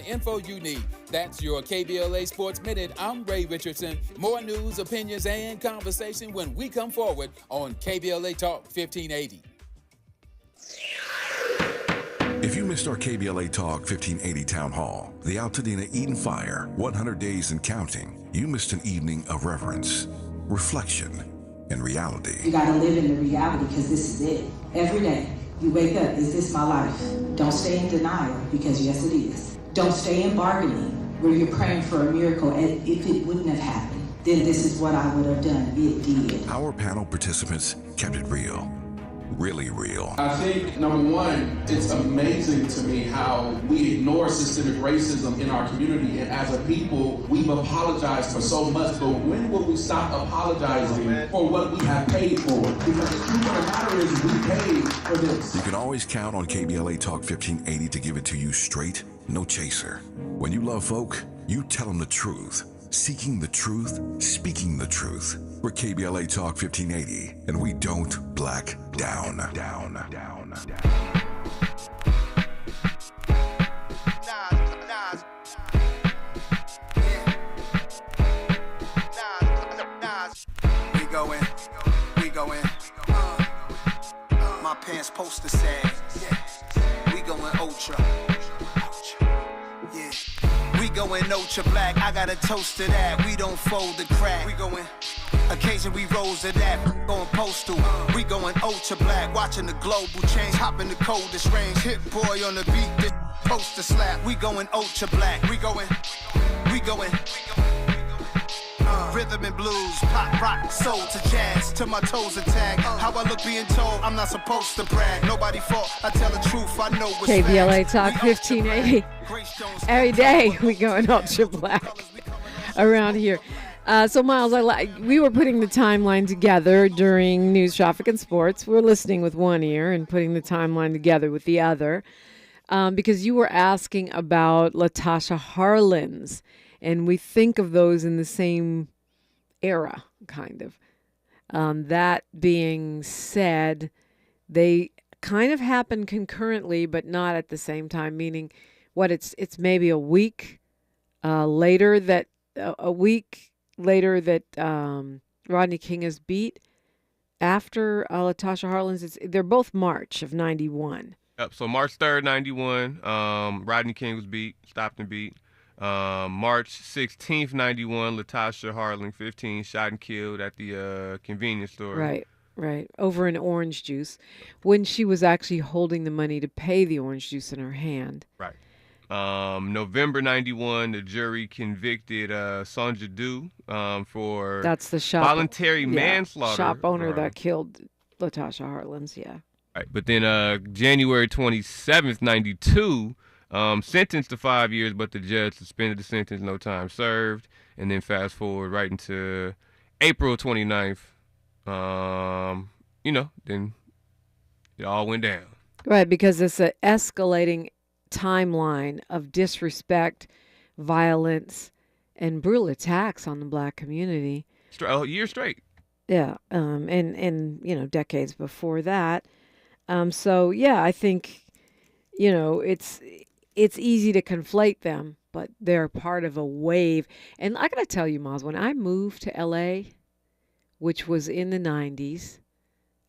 info you need. That's your KBLA Sports Minute. I'm Ray Richardson. More news, opinions, and conversation when we come forward on KBLA Talk 1580. If you missed our KBLA Talk 1580 Town Hall, the Altadena Eden Fire, 100 Days and Counting, you missed an evening of reverence, reflection, and reality. You gotta live in the reality because this is it. Every day, you wake up, is this my life? Don't stay in denial because yes, it is. Don't stay in bargaining where you're praying for a miracle and if it wouldn't have happened, then this is what I would have done. It did. Our panel participants kept it real. Really real. I think, number one, it's amazing to me how we ignore systemic racism in our community, and as a people, we've apologized for so much, but when will we stop apologizing for what we have paid for? Because the truth of the matter is we paid for this. You can always count on KBLA Talk 1580 to give it to you straight, no chaser. When you love folk, you tell them the truth. Seeking the truth, speaking the truth. We're KBLA Talk 1580, and we don't black down. We going. My pants poster said, we going ultra. Yeah. We going ultra black, I got a toast to that. We don't fold the crack. We going, occasion we rose to that. Going postal, we going ultra black. Watching the global change, hopping the coldest range. Hit boy on the beat, this poster slap. We going ultra black. We going. Rhythm and blues, pop, rock, soul to jazz. To my toes attack. How I look being told, I'm not supposed to brag. Nobody fault, I tell the truth, I know what's KBLA Talk 1580. Every day we going ultra black around here. So Miles, we were putting the timeline together during news, traffic, and sports. We're listening with one ear and putting the timeline together with the other, because you were asking about Latasha Harlins, and we think of those in the same era, kind of. That being said, they kind of happen concurrently, but not at the same time. Meaning, it's maybe a week later that Rodney King is beat after Latasha Harlins. They're both March of 91. Yep. So March 3rd, 91, Rodney King was beat, stopped and beat. March 16th, 91, Latasha Harlins, 15, shot and killed at the convenience store. Right. Over an orange juice when she was actually holding the money to pay the orange juice in her hand. Right. November 91, the jury convicted Sonja Du for that's the shop, voluntary manslaughter. Shop owner that killed Latasha Harlins, yeah. Right. But then January 27th, 92, sentenced to 5 years, but the judge suspended the sentence, no time served. And then fast forward right into April 29th, then it all went down. Right, because it's an escalating timeline of disrespect, violence, and brutal attacks on the black community. A year straight. Yeah, and decades before that. So yeah, I think, it's easy to conflate them, but they're part of a wave. And I gotta tell you, Miles, when I moved to LA, which was in the 90s,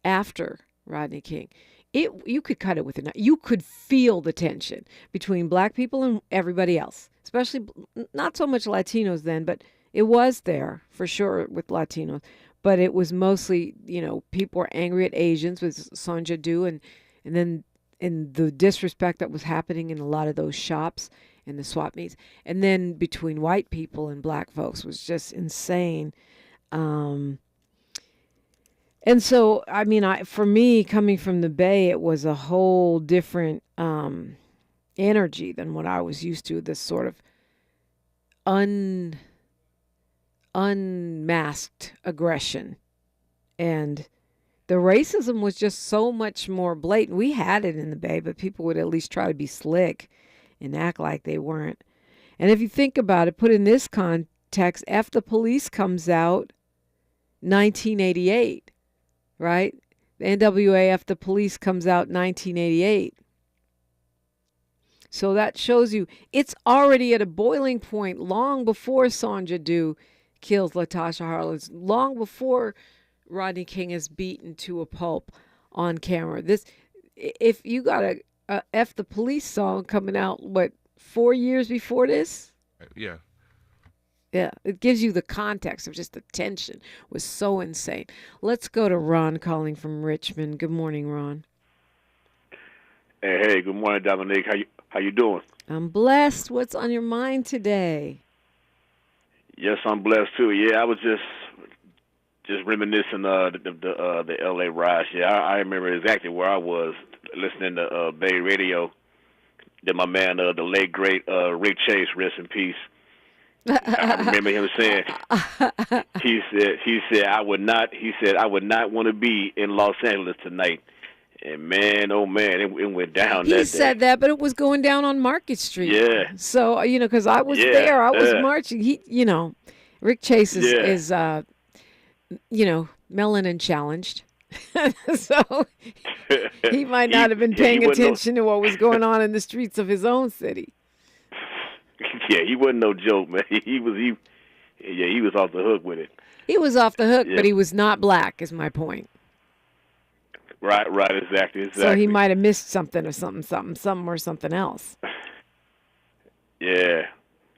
after Rodney King, you could cut it with a knife. You could feel the tension between black people and everybody else, especially not so much Latinos then, but it was there for sure with Latinos. But it was mostly, people were angry at Asians with Sonja Du, and then the disrespect that was happening in a lot of those shops and the swap meets. And then between white people and black folks was just insane. And so, for me, coming from the Bay, it was a whole different energy than what I was used to, this sort of unmasked aggression. And the racism was just so much more blatant. We had it in the Bay, but people would at least try to be slick and act like they weren't. And if you think about it, put in this context, F the Police comes out 1988. Right? The NWA F the Police comes out 1988. So that shows you it's already at a boiling point long before Sandra Dew kills Latasha Harless, long before Rodney King is beaten to a pulp on camera. If you got a F the Police song coming out, 4 years before this? Yeah. Yeah, it gives you the context of just the tension was so insane. Let's go to Ron calling from Richmond. Good morning, Ron. Hey, good morning, Dominique. How you doing? I'm blessed. What's on your mind today? Yes, I'm blessed too. Yeah, I was just reminiscing the LA riots. Yeah, I remember exactly where I was listening to Bay Radio. That my man, the late great Rick Chase, rest in peace. I remember him saying, he said I would not want to be in Los Angeles tonight. And man, oh man, it went down that day. He said that, but it was going down on Market Street. Yeah. So, because I was there, I was marching. Rick Chase is melanin challenged. So he might not have been paying attention to what was going on in the streets of his own city. Yeah, he wasn't no joke, man. He was off the hook with it. He was off the hook, but he was not black, is my point. Right, exactly. So he might have missed something or something else. Yeah.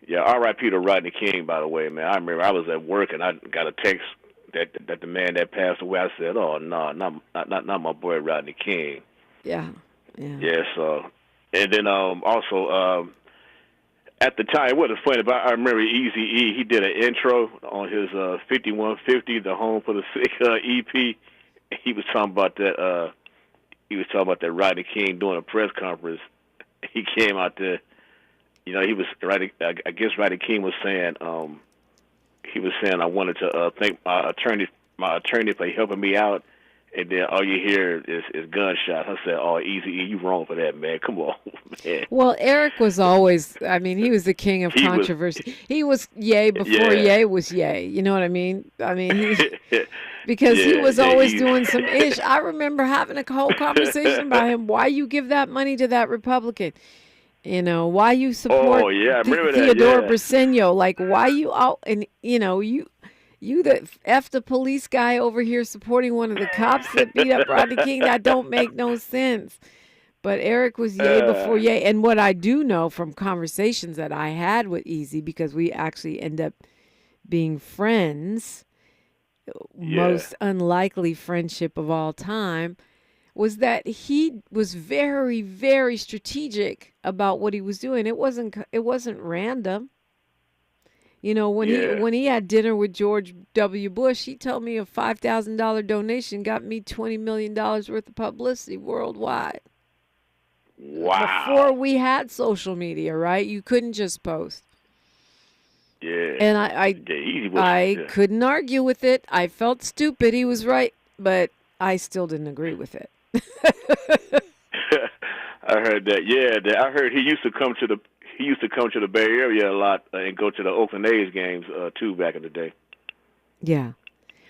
R.I.P. to Rodney King, by the way, man. I remember I was at work and I got a text that the man that passed away. I said, "Oh no, not my boy Rodney King." Yeah. Yeah. So, and then also at the time, what is funny about, I remember Eazy-E. He did an intro on his 5150, the Home for the Sick EP. He was talking about that. He was talking about that Rodney King doing a press conference. He came out there. He was right. I guess Rodney King was saying. He was saying, I wanted to thank my attorney for helping me out, and then all you hear is gunshots. I said, "Oh, Eazy-E, you wrong for that, man. Come on, man." Well, Eric was always. He was the king of controversy. He was Ye before Ye was Ye. You know what I mean? Because he was always doing some ish. I remember having a whole conversation about him. Why you give that money to that Republican? Why you support Theodore Briseño? Like, why you out? And you the F the police guy over here supporting one of the cops that beat up Rodney King. That don't make no sense. But Eric was Ye before Ye. And what I do know from conversations that I had with Eazy, because we actually end up being friends, most unlikely friendship of all time, was that he was very, very strategic about what he was doing. It wasn't random. When he had dinner with George W. Bush, he told me a $5,000 donation got me $20 million worth of publicity worldwide. Wow. Before we had social media, right? You couldn't just post. Yeah. And I couldn't argue with it. I felt stupid. He was right, but I still didn't agree with it. I heard that. Yeah, I heard he used to come to the Bay Area a lot and go to the Oakland A's games too back in the day. Yeah.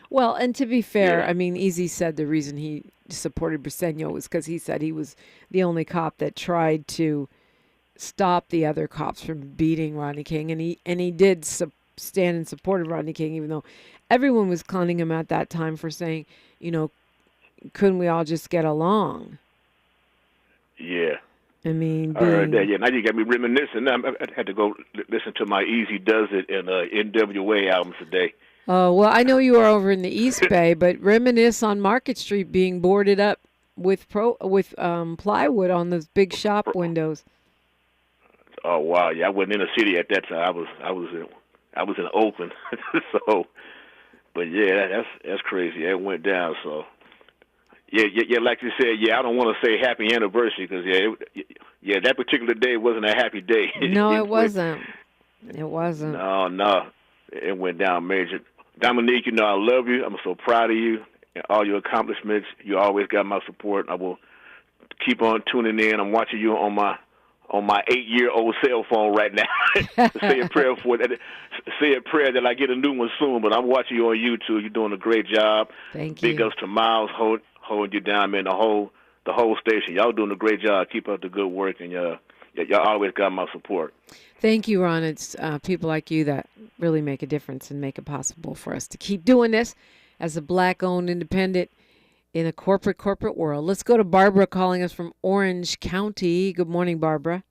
Well, and to be fair, Eazy said the reason he supported Briseño was because he said he was the only cop that tried to stop the other cops from beating Rodney King, and he did stand in support of Rodney King, even though everyone was clowning him at that time for saying, couldn't we all just get along? Yeah. I heard that. Yeah, now you got me reminiscing. I had to go listen to my Eazy Does It and NWA albums today. Oh, well, I know you are over in the East Bay, but reminisce on Market Street being boarded up with plywood on those big shop windows. Oh wow, yeah, I wasn't in the city at that time. I was in Oakland. So, but yeah, that's crazy. It went down. So, yeah, like you said, yeah, I don't want to say happy anniversary because that particular day wasn't a happy day. No, it wasn't. It wasn't. No, it went down major. Dominique, I love you. I'm so proud of you and all your accomplishments. You always got my support. I will keep on tuning in. I'm watching you on my 8-year-old cell phone right now. Say a prayer for that. Say a prayer that I get a new one soon. But I'm watching you on YouTube. You're doing a great job. Thank you. Big ups to Miles holding you down, man. The whole station. Y'all doing a great job. Keep up the good work, and y'all always got my support. Thank you, Ron. It's people like you that really make a difference and make it possible for us to keep doing this as a Black-owned independent in a corporate world. Let's go to Barbara calling us from Orange County. Good morning, Barbara.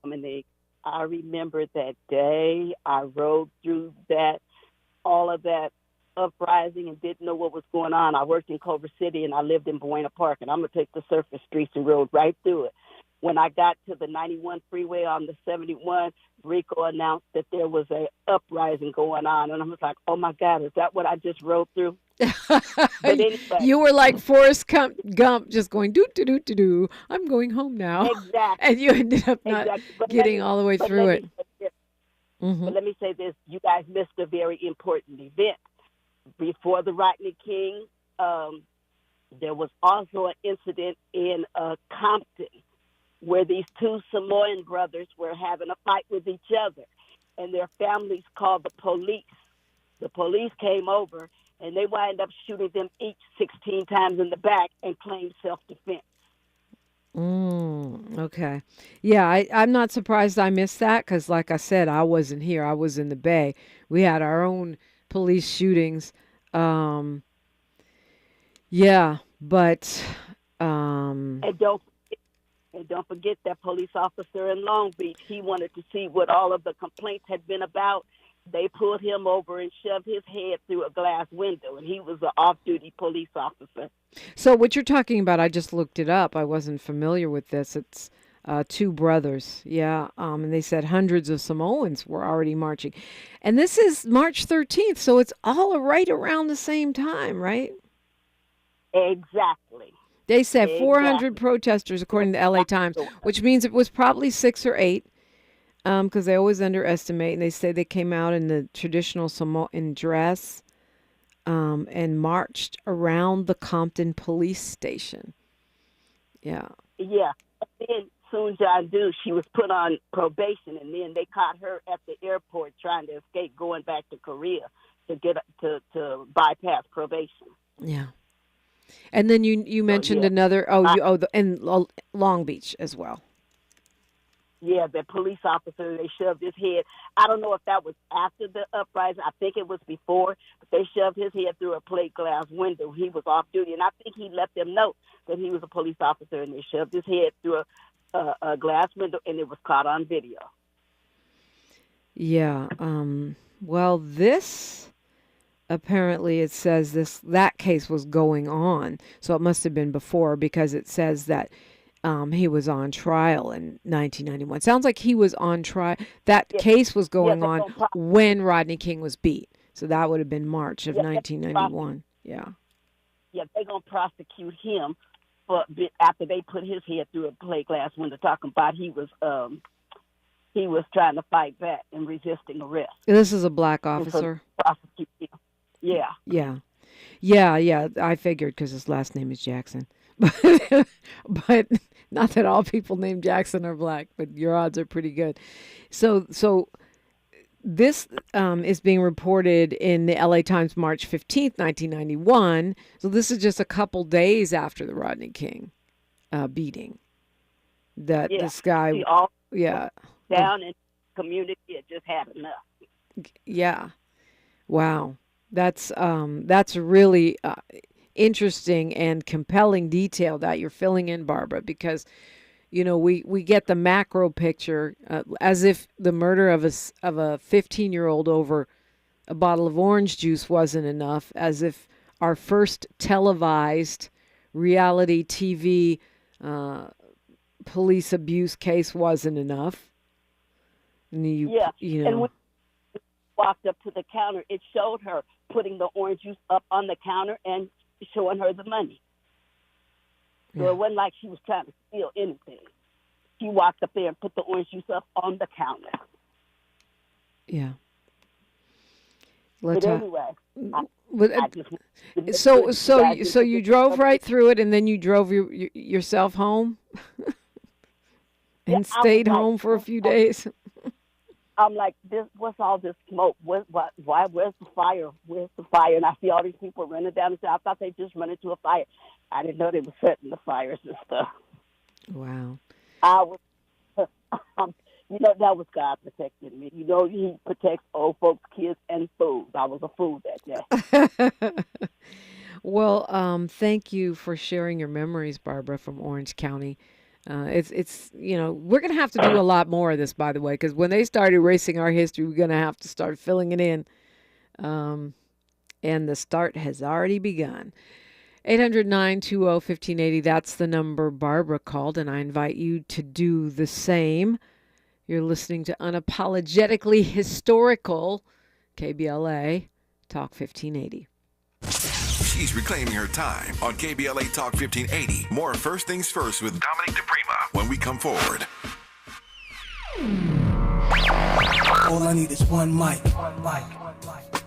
Dominique, I remember that day. I rode through all of that uprising and didn't know what was going on. I worked in Culver City and I lived in Buena Park, and I'm going to take the surface streets and rode right through it. When I got to the 91 freeway on the 71, Rico announced that there was a uprising going on, and I was like, oh my God, is that what I just rode through? But anyway, you were like Forrest Gump, just going do. I'm going home now. Exactly. And you ended up not getting all the way through it. But let me say this: you guys missed a very important event. Before the Rodney King, there was also an incident in Compton where these two Samoan brothers were having a fight with each other, and their families called the police. The police came over, and they wound up shooting them each 16 times in the back and claimed self-defense. Okay. Yeah, I'm not surprised I missed that because, like I said, I wasn't here. I was in the Bay. We had our own police shootings. Yeah, but... And don't forget that police officer in Long Beach. He wanted to see what all of the complaints had been about. They pulled him over and shoved his head through a glass window, and he was an off-duty police officer. So what you're talking about, I just looked it up. I wasn't familiar with this. It's two brothers, yeah. And they said hundreds of Samoans were already marching. And this is March 13th, so it's all right around the same time, right? Exactly. They said 400 protesters, according to the LA Times, which means it was probably 6 or 8, because they always underestimate. And they say they came out in the traditional Samoan dress and marched around the Compton police station. Yeah. Yeah. And then Soon John Doe, she was put on probation, and then they caught her at the airport trying to escape going back to Korea to get to bypass probation. Yeah. And then you mentioned another and Long Beach as well. Yeah, the police officer, they shoved his head. I don't know if that was after the uprising. I think it was before, but they shoved his head through a plate glass window. He was off duty, and I think he let them know that he was a police officer, and they shoved his head through a glass window, and it was caught on video. Yeah. Well, this... Apparently, it says that case was going on, so it must have been before because it says that he was on trial in 1991. Sounds like he was on trial. That case was going on when Rodney King was beat, so that would have been March of 1991. Yeah. Yeah, they're gonna prosecute him, but after they put his head through a plate glass window, talking about he was trying to fight back and resisting arrest. This is a black officer. So prosecute him. Yeah. Yeah. I figured because his last name is Jackson. But not that all people named Jackson are black, but your odds are pretty good. So this is being reported in the LA Times March 15th, 1991. So this is just a couple days after the Rodney King beating. This guy, down in the community, it just had enough. Yeah. Wow. That's really interesting and compelling detail that you're filling in, Barbara, because, we get the macro picture as if the murder of a 15-year-old over a bottle of orange juice wasn't enough, as if our first televised reality TV police abuse case wasn't enough. And and when walked up to the counter, it showed her putting the orange juice up on the counter and showing her the money. So it wasn't like she was trying to steal anything. She walked up there and put the orange juice up on the counter. Yeah. But anyway, so you drove right through it, and then you drove yourself home, and stayed home for a few days. I'm like, what's all this smoke? Where's the fire? Where's the fire? And I see all these people running down the street. I thought they just run into a fire. I didn't know they were setting the fires and stuff. Wow. I was, that was God protecting me. He protects old folks, kids, and fools. I was a fool that day. Well, thank you for sharing your memories, Barbara, from Orange County. It's we're going to have to do a lot more of this, by the way, because when they start erasing our history, we're going to have to start filling it in. And the start has already begun. 800-920-1580, that's the number Barbara called, and I invite you to do the same. You're listening to Unapologetically Historical, KBLA Talk 1580. She's reclaiming her time on KBLA Talk 1580. More First Things First with Dominique DiPrima when we come forward. All I need is one mic.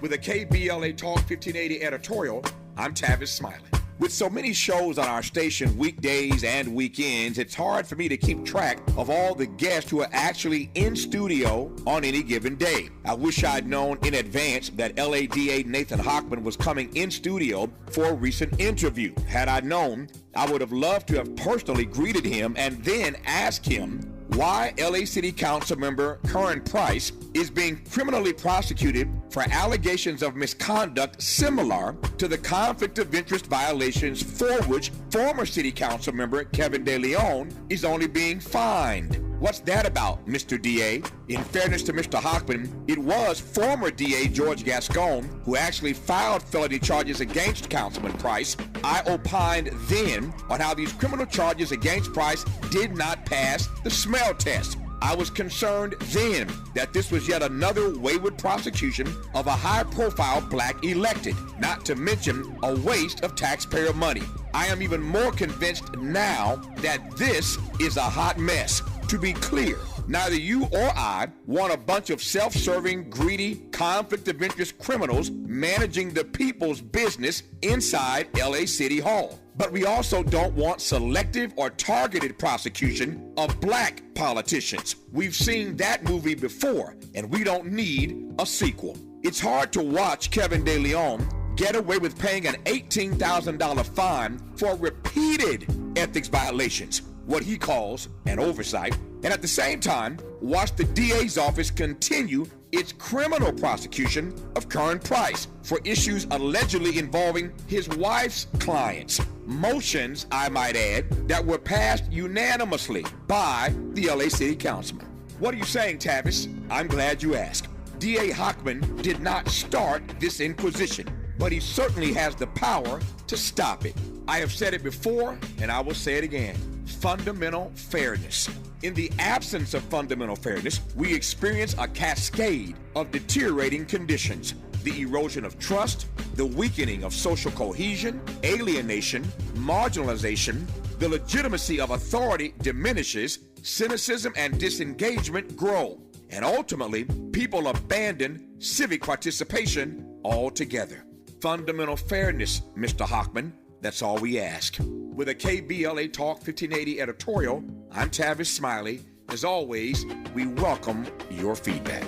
With a KBLA Talk 1580 editorial, I'm Tavis Smiley. With so many shows on our station weekdays and weekends, it's hard for me to keep track of all the guests who are actually in studio on any given day. I wish I'd known in advance that LADA Nathan Hochman was coming in studio for a recent interview. Had I known, I would have loved to have personally greeted him and then asked him why LA City Council member Karen Price is being criminally prosecuted for allegations of misconduct similar to the conflict of interest violations for which former City Council member Kevin De Leon is only being fined. What's that about, Mr. DA? In fairness to Mr. Hochman, it was former DA George Gascon who actually filed felony charges against Councilman Price. I opined then on how these criminal charges against Price did not pass the smell test. I was concerned then that this was yet another wayward prosecution of a high-profile black elected, not to mention a waste of taxpayer money. I am even more convinced now that this is a hot mess. To be clear, neither you or I want a bunch of self-serving, greedy, conflict of interest criminals managing the people's business inside LA City Hall. But we also don't want selective or targeted prosecution of black politicians. We've seen that movie before, and we don't need a sequel. It's hard to watch Kevin De Leon get away with paying an $18,000 fine for repeated ethics violations, what he calls an oversight, and at the same time, watch the DA's office continue its criminal prosecution of Karen Price for issues allegedly involving his wife's clients. Motions, I might add, that were passed unanimously by the LA City Councilman. What are you saying, Tavis? I'm glad you asked. DA Hochman did not start this inquisition, but he certainly has the power to stop it. I have said it before, and I will say it again. Fundamental fairness. In the absence of fundamental fairness, we experience a cascade of deteriorating conditions. The erosion of trust, the weakening of social cohesion, alienation, marginalization, the legitimacy of authority diminishes, cynicism and disengagement grow, and ultimately, people abandon civic participation altogether. Fundamental fairness, Mr. Hochman, that's all we ask. With a KBLA Talk 1580 editorial, I'm Tavis Smiley. As always, we welcome your feedback.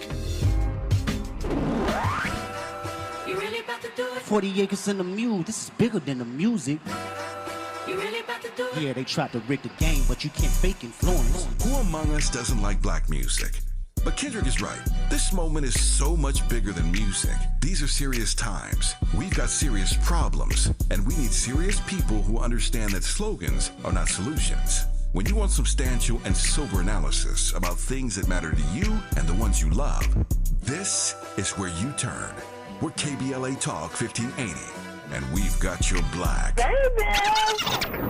You really about to do it? 40 acres and a mule. This is bigger than the music. You really about to do it? Yeah, they tried to rig the game, but you can't fake influence. Who among us doesn't like black music? But Kendrick is right. This moment is so much bigger than music. These are serious times. We've got serious problems, and we need serious people who understand that slogans are not solutions. When you want substantial and sober analysis about things that matter to you and the ones you love, this is where you turn. We're KBLA Talk 1580, and we've got your black.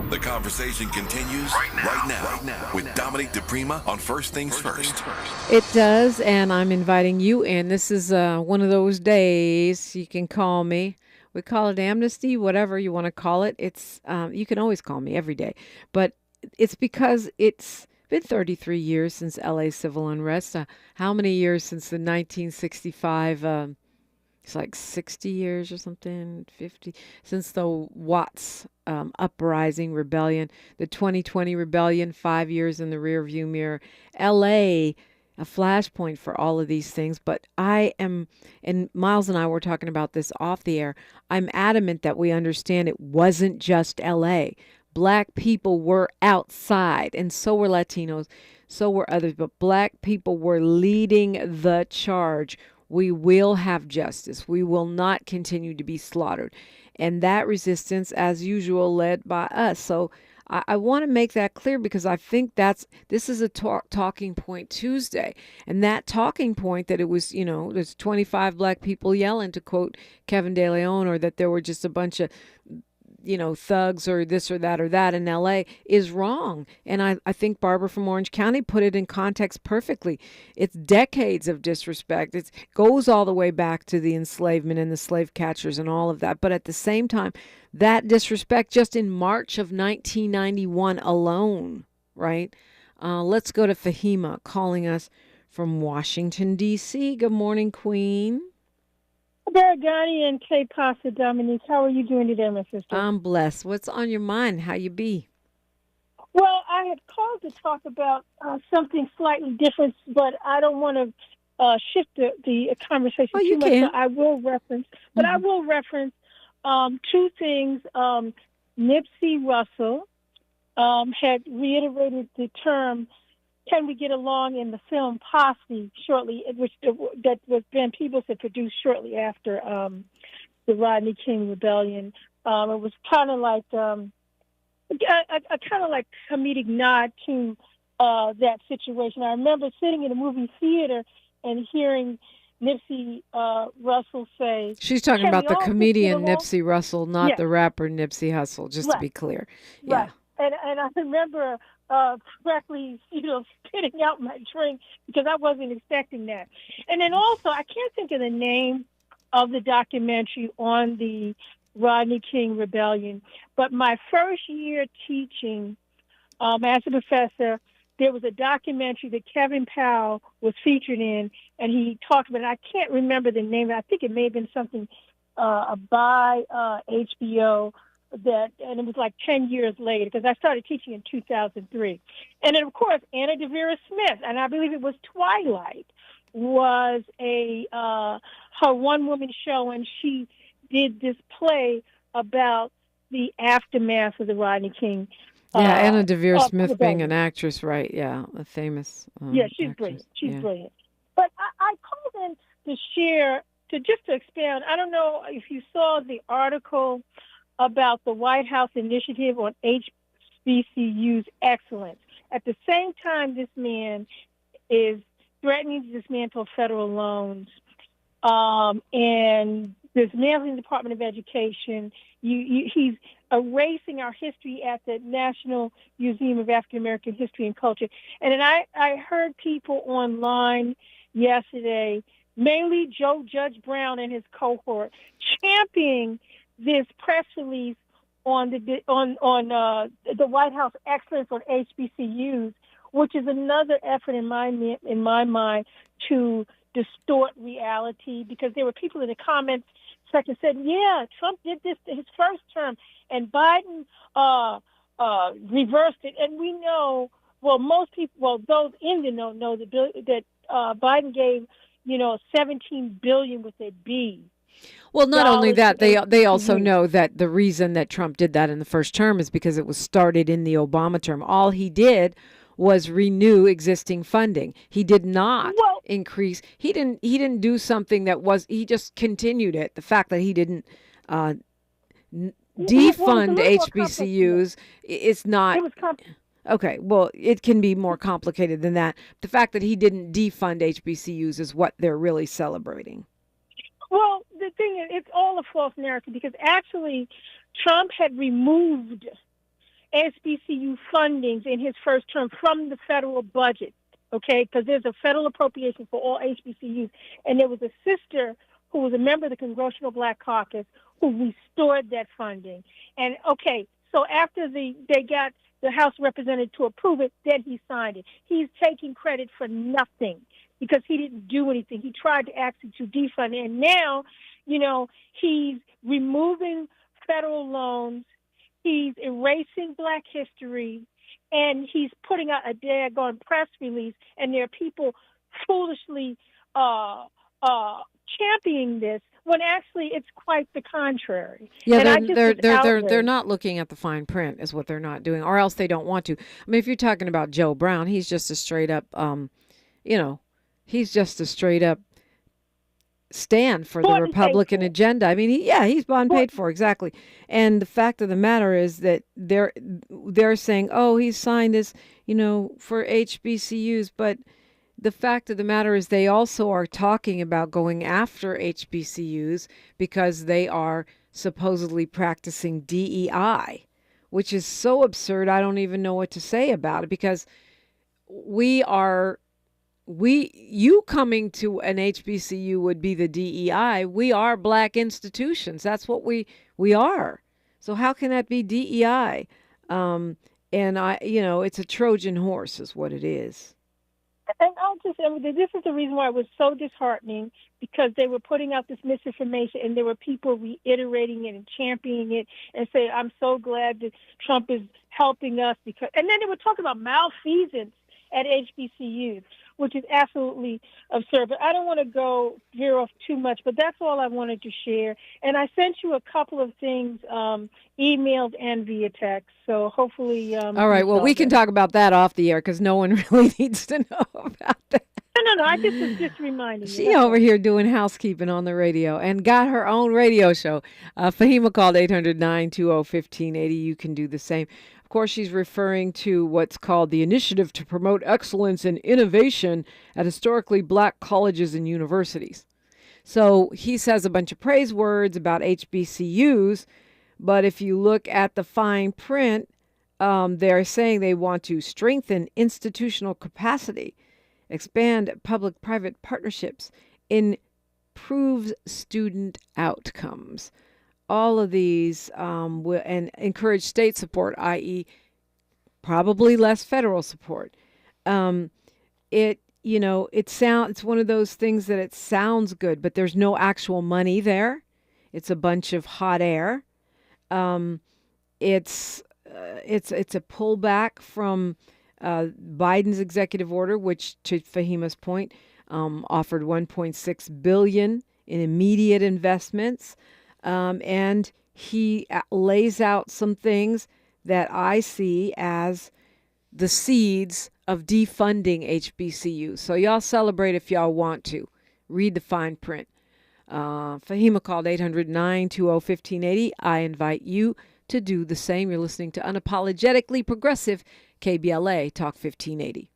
The conversation continues right now with Dominique DiPrima on First Things First. It does, and I'm inviting you in. This is one of those days you can call me. We call it amnesty, whatever you want to call it. It's you can always call me every day, but it's because it's been 33 years since LA civil unrest. How many years since the 1965? It's like 60 years or something, 50, since the Watts uprising rebellion, the 2020 rebellion, 5 years in the rearview mirror. LA, a flashpoint for all of these things. But I am, and Miles and I were talking about this off the air, I'm adamant that we understand it wasn't just LA. Black people were outside, and so were Latinos, so were others, but Black people were leading the charge. We will have justice. We will not continue to be slaughtered. And that resistance, as usual, led by us. So I want to make that clear, because I think this is a talking point Tuesday. And that talking point that it was, there's 25 Black people yelling, to quote Kevin De Leon, or that there were just a bunch of thugs or this or that in LA, is wrong. And I think Barbara from Orange County put it in context perfectly. It's decades of disrespect. It goes all the way back to the enslavement and the slave catchers and all of that. But at the same time, that disrespect just in March of 1991 alone, right? Let's go to Fahima calling us from Washington, D.C. Good morning, Queen. Baragani and K. Pasta, Dominique, how are you doing today, my sister? I'm blessed. What's on your mind? How you be? Well, I had called to talk about something slightly different, but I don't want to shift the conversation too much. So I will reference, I will reference two things. Nipsey Russell had reiterated the term, "Can we get along?" in the film Posse shortly, that was Ben Peebles had produced shortly after the Rodney King rebellion. It was kind of like a kind of like comedic nod to that situation. I remember sitting in a movie theater and hearing Nipsey Russell say, she's talking about the comedian Nipsey Russell, not the rapper Nipsey Hussle, just to be clear. Right. And I remember correctly, spitting out my drink because I wasn't expecting that. And then also, I can't think of the name of the documentary on the Rodney King rebellion, but my first year teaching as a professor, there was a documentary that Kevin Powell was featured in, and he talked about it. I can't remember the name. I think it may have been something by HBO. And it was like 10 years later, because I started teaching in 2003. And then, of course, Anna Devere Smith, and I believe it was Twilight, was her one-woman show, and she did this play about the aftermath of the Rodney King. Anna Devere Smith being an actress, right? Yeah, a famous she's actress. Brilliant. She's brilliant. But I called in to share, to expand. I don't know if you saw the article about the White House initiative on HBCUs excellence. At the same time, this man is threatening to dismantle federal loans and dismantling the Department of Education. He's erasing our history at the National Museum of African American History and Culture. And then I heard people online yesterday, mainly Judge Brown and his cohort, championing this press release on the White House excellence on HBCUs, which is another effort in my mind to distort reality, because there were people in the comments section said, yeah, Trump did this his first term and Biden reversed it. And we know, most people, those in the know that Biden gave, $17 billion with a B. Well, not only that, they also know that the reason that Trump did that in the first term is because it was started in the Obama term. All he did was renew existing funding. He did not increase. He didn't do something that was. He just continued it. The fact that he didn't defund HBCUs is not. It was okay. Well, it can be more complicated than that. The fact that he didn't defund HBCUs is what they're really celebrating. Well, the thing is, it's all a false narrative, because actually Trump had removed HBCU fundings in his first term from the federal budget, okay, because there's a federal appropriation for all HBCUs. And there was a sister who was a member of the Congressional Black Caucus who restored that funding. And, okay, so after they got the House representative to approve it, then he signed it. He's taking credit for nothing, because he didn't do anything. He tried to actually to defund it. And now, he's removing federal loans. He's erasing Black history. And he's putting out a daggone press release. And there are people foolishly championing this when actually it's quite the contrary. Yeah, And they're not looking at the fine print is what they're not doing, or else they don't want to. I mean, if you're talking about Joe Brown, he's just a straight up, he's just a straight up stand for the Republican agenda. I mean, he's bought and paid for, exactly. And the fact of the matter is that they're saying, oh, he signed this, for HBCUs, but the fact of the matter is they also are talking about going after HBCUs because they are supposedly practicing DEI, which is so absurd. I don't even know what to say about it, because you coming to an HBCU would be the DEI. We are black institutions. That's what we are. So how can that be DEI? And it's a Trojan horse is what it is. And this is the reason why it was so disheartening, because they were putting out this misinformation and there were people reiterating it and championing it and say, I'm so glad that Trump is helping us, and then they were talking about malfeasance at HBCUs, which is absolutely absurd. But I don't want to veer off too much, but that's all I wanted to share. And I sent you a couple of things emailed and via text, so hopefully... all right, well, we can talk about that off the air, because no one really needs to know about that. No, I just was just reminding you. She over here doing housekeeping on the radio and got her own radio show. Fahima called 800-920-1580. You can do the same. Of course, she's referring to what's called the Initiative to Promote Excellence and Innovation at Historically Black Colleges and Universities. So he says a bunch of praise words about HBCUs, but if you look at the fine print, they're saying they want to strengthen institutional capacity, expand public-private partnerships, improve student outcomes. All of these and encourage state support, i.e., probably less federal support. It's one of those things that it sounds good, but there's no actual money there. It's a bunch of hot air. It's a pullback from Biden's executive order, which, to Fahima's point, offered $1.6 billion in immediate investments. And he lays out some things that I see as the seeds of defunding HBCUs. So y'all celebrate if y'all want to. Read the fine print. Fahima called 800-920-1580. I invite you to do the same. You're listening to Unapologetically Progressive, KBLA Talk 1580.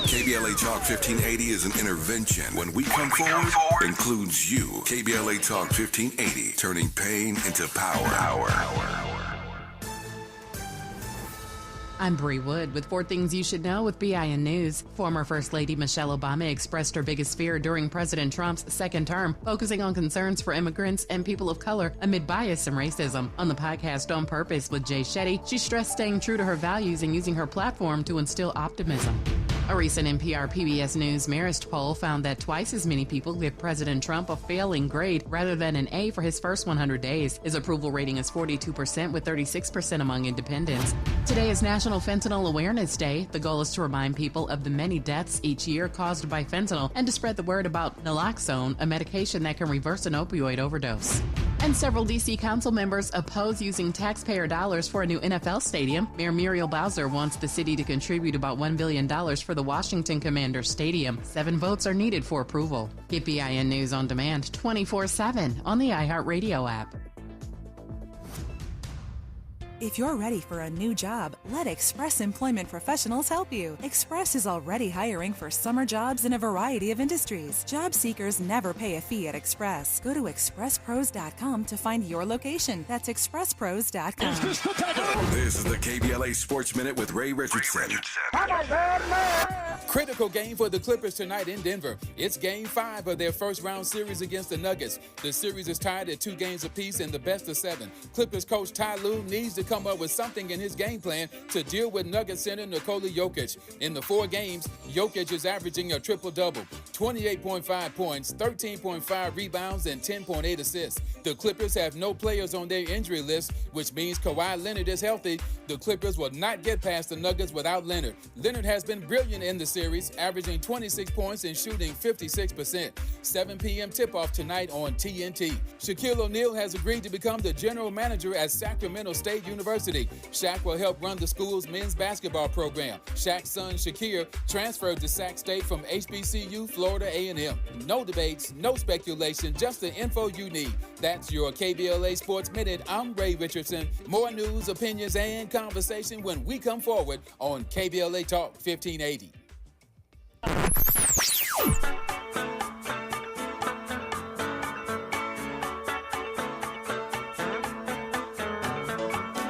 KBLA Talk 1580 is an intervention. When we come forward, includes you. KBLA Talk 1580, turning pain into power. I'm Bree Wood with 4 Things You Should Know with BIN News. Former First Lady Michelle Obama expressed her biggest fear during President Trump's second term, focusing on concerns for immigrants and people of color amid bias and racism. On the podcast On Purpose with Jay Shetty, she stressed staying true to her values and using her platform to instill optimism. A recent NPR PBS News Marist poll found that twice as many people give President Trump a failing grade rather than an A for his first 100 days. His approval rating is 42%, with 36% among independents. Today is National Fentanyl Awareness Day. The goal is to remind people of the many deaths each year caused by fentanyl and to spread the word about naloxone, a medication that can reverse an opioid overdose. And several D.C. council members oppose using taxpayer dollars for a new NFL stadium. Mayor Muriel Bowser wants the city to contribute about $1 billion for the Washington Commanders Stadium. 7 votes are needed for approval. Get BIN News on demand 24/7 on the iHeartRadio app. If you're ready for a new job, let Express Employment Professionals help you. Express is already hiring for summer jobs in a variety of industries. Job seekers never pay a fee at Express. Go to expresspros.com to find your location. That's expresspros.com. This is the KBLA Sports Minute with Ray Richardson. Critical game for the Clippers tonight in Denver. It's Game 5 of their first-round series against the Nuggets. The series is tied at 2 games apiece in the best of 7. Clippers coach Ty Lue needs to come up with something in his game plan to deal with Nuggets center Nikola Jokic. In the 4 games, Jokic is averaging a triple-double, 28.5 points, 13.5 rebounds, and 10.8 assists. The Clippers have no players on their injury list, which means Kawhi Leonard is healthy. The Clippers will not get past the Nuggets without Leonard. Leonard has been brilliant in the series. series, averaging 26 points and shooting 56%. 7 p.m. tip-off tonight on TNT. Shaquille O'Neal has agreed to become the general manager at Sacramento State University. Shaq will help run the school's men's basketball program. Shaq's son, Shakir, transferred to Sac State from HBCU Florida A&M. No debates, no speculation, just the info you need. That's your KBLA Sports Minute. I'm Ray Richardson. More news, opinions, and conversation when we come forward on KBLA Talk 1580.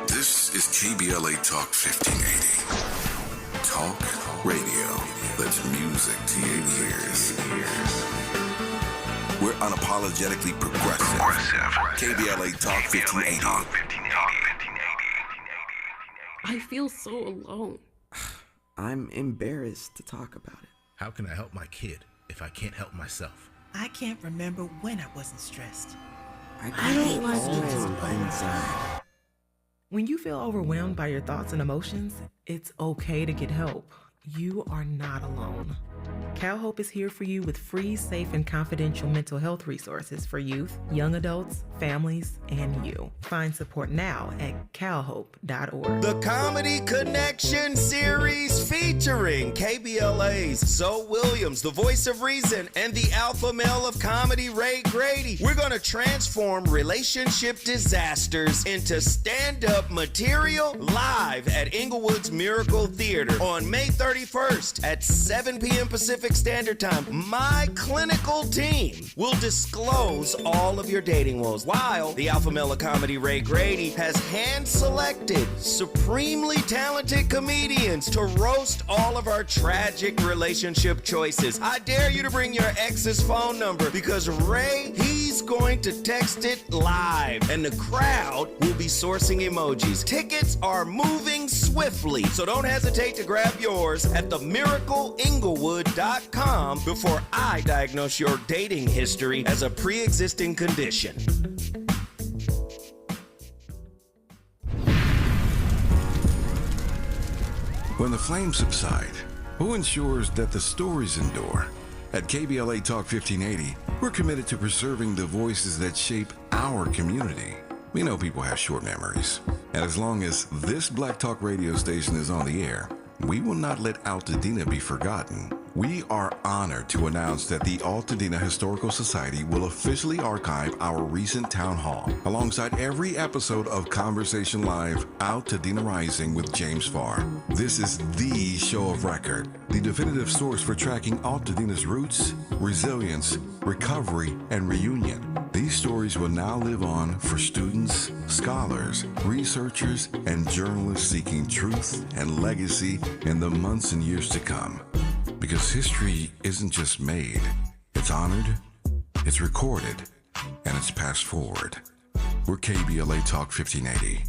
This is KBLA Talk 1580. Talk radio that's music to your ears. We're unapologetically progressive. KBLA Talk 1580. I feel so alone. I'm embarrassed to talk about it. How can I help my kid if I can't help myself? I can't remember when I wasn't stressed. I don't like it. When you feel overwhelmed by your thoughts and emotions, it's okay to get help. You are not alone. CalHope is here for you with free, safe, and confidential mental health resources for youth, young adults, families, and you. Find support now at calhope.org. The Comedy Connection series featuring KBLA's Zoe Williams, the voice of reason, and the alpha male of comedy, Ray Grady. We're going to transform relationship disasters into stand-up material live at Inglewood's Miracle Theater on May 31st at 7 p.m. Pacific Standard Time. My clinical team will disclose all of your dating woes, while the alpha male of comedy, Ray Grady, has hand-selected supremely talented comedians to roast all of our tragic relationship choices. I dare you to bring your ex's phone number, because Ray, he's going to text it live, and the crowd will be sourcing emojis. Tickets are moving swiftly, so don't hesitate to grab yours at themiracleinglewood.com before I diagnose your dating history as a pre-existing condition. When the flames subside, who ensures that the stories endure? At KBLA Talk 1580, we're committed to preserving the voices that shape our community. We know people have short memories, and as long as this Black Talk radio station is on the air, we will not let Altadena be forgotten. We are honored to announce that the Altadena Historical Society will officially archive our recent town hall, alongside every episode of Conversation Live, Altadena Rising with James Farr. This is the show of record, the definitive source for tracking Altadena's roots, resilience, recovery, and reunion. These stories will now live on for students, scholars, researchers, and journalists seeking truth and legacy in the months and years to come. Because history isn't just made, it's honored, it's recorded, and it's passed forward. We're KBLA Talk 1580,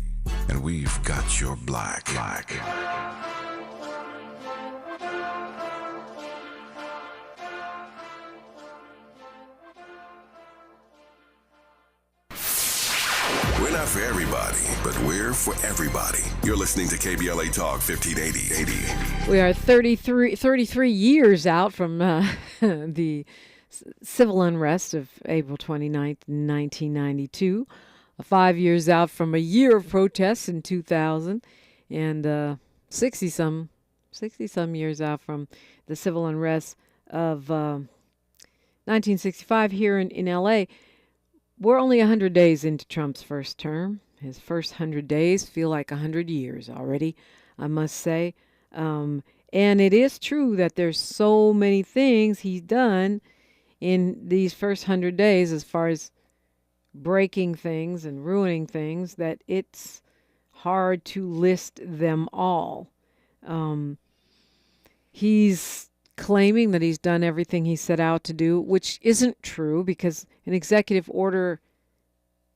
and we've got your black. We're not for everybody, but we're for everybody. You're listening to KBLA Talk 1580. We are 33 years out from the civil unrest of April 29th, 1992. 5 years out from a year of protests in 2000, and 60-some years out from the civil unrest of 1965 here in L.A. We're only 100 days into Trump's first term. His first 100 days feel like 100 years already, I must say. And it is true that there's so many things he's done in these first 100 days as far as breaking things and ruining things that it's hard to list them all. He's claiming that he's done everything he set out to do, which isn't true, because an executive order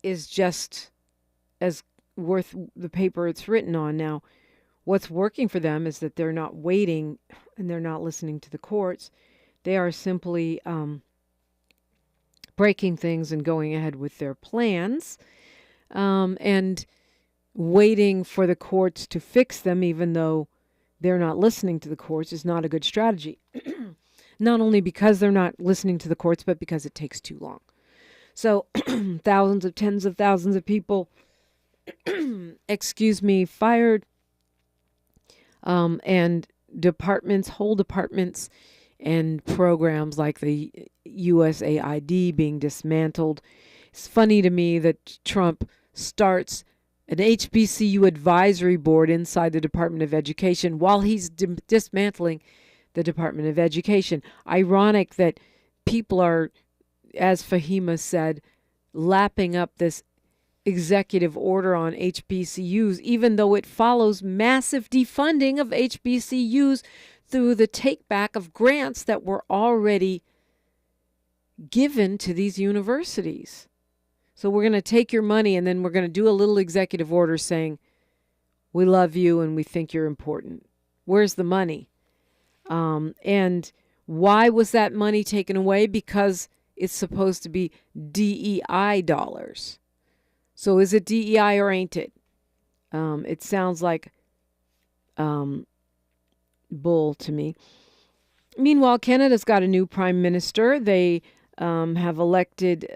is just as worth the paper it's written on. Now, what's working for them is that they're not waiting and they're not listening to the courts. They are simply breaking things and going ahead with their plans and waiting for the courts to fix them, even though they're not listening to the courts is not a good strategy. Not only because they're not listening to the courts, but because it takes too long. So tens of thousands of people, fired, and whole departments and programs like the USAID being dismantled. It's funny to me that Trump starts an HBCU advisory board inside the Department of Education while he's dismantling the Department of Education. Ironic that people are, as Fahima said, lapping up this executive order on HBCUs, even though it follows massive defunding of HBCUs through the take-back of grants that were already given to these universities. So we're going to take your money and then we're going to do a little executive order saying, we love you and we think you're important. Where's the money? And why was that money taken away? Because it's supposed to be DEI dollars. So is it DEI or ain't it? It sounds like bull to me. Meanwhile, Canada's got a new prime minister. They have elected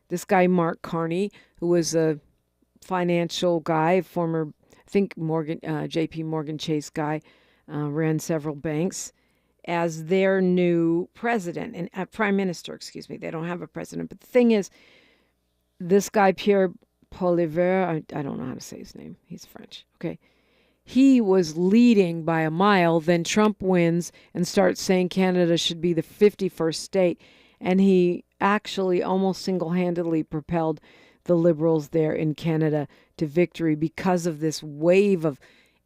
this guy, Mark Carney, who was a financial guy, former, I think, J.P. Morgan Chase guy, ran several banks, as their new president and prime minister, excuse me. They don't have a president. But the thing is, this guy, Pierre Poilievre, I don't know how to say his name. He's French. Okay. He was leading by a mile. Then Trump wins and starts saying Canada should be the 51st state. And he actually almost single-handedly propelled the Liberals there in Canada to victory because of this wave of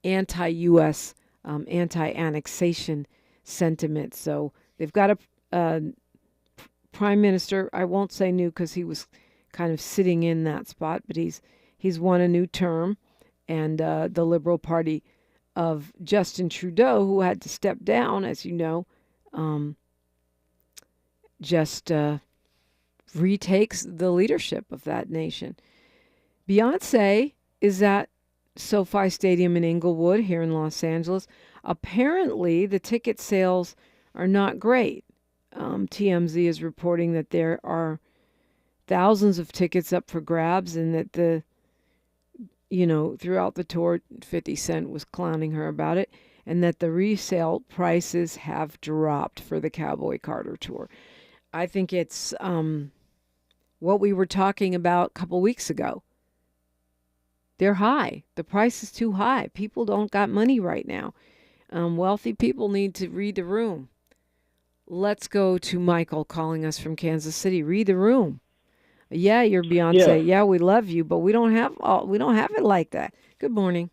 anti-U.S., anti-annexation sentiment. So they've got a prime minister. I won't say new because he was kind of sitting in that spot, but he's won a new term. And the Liberal Party of Justin Trudeau, who had to step down, as you know, just retakes the leadership of that nation. Beyonce is at SoFi Stadium in Inglewood here in Los Angeles. Apparently, the ticket sales are not great. TMZ is reporting that there are thousands of tickets up for grabs and that throughout the tour, 50 Cent was clowning her about it, and that the resale prices have dropped for the Cowboy Carter tour. I think it's what we were talking about a couple weeks ago. They're high. The price is too high. People don't got money right now. Wealthy people need to read the room. Let's go to Michael calling us from Kansas City. Read the room. Yeah, you're Beyonce. Yeah, we love you, but we don't have it like that. Good morning.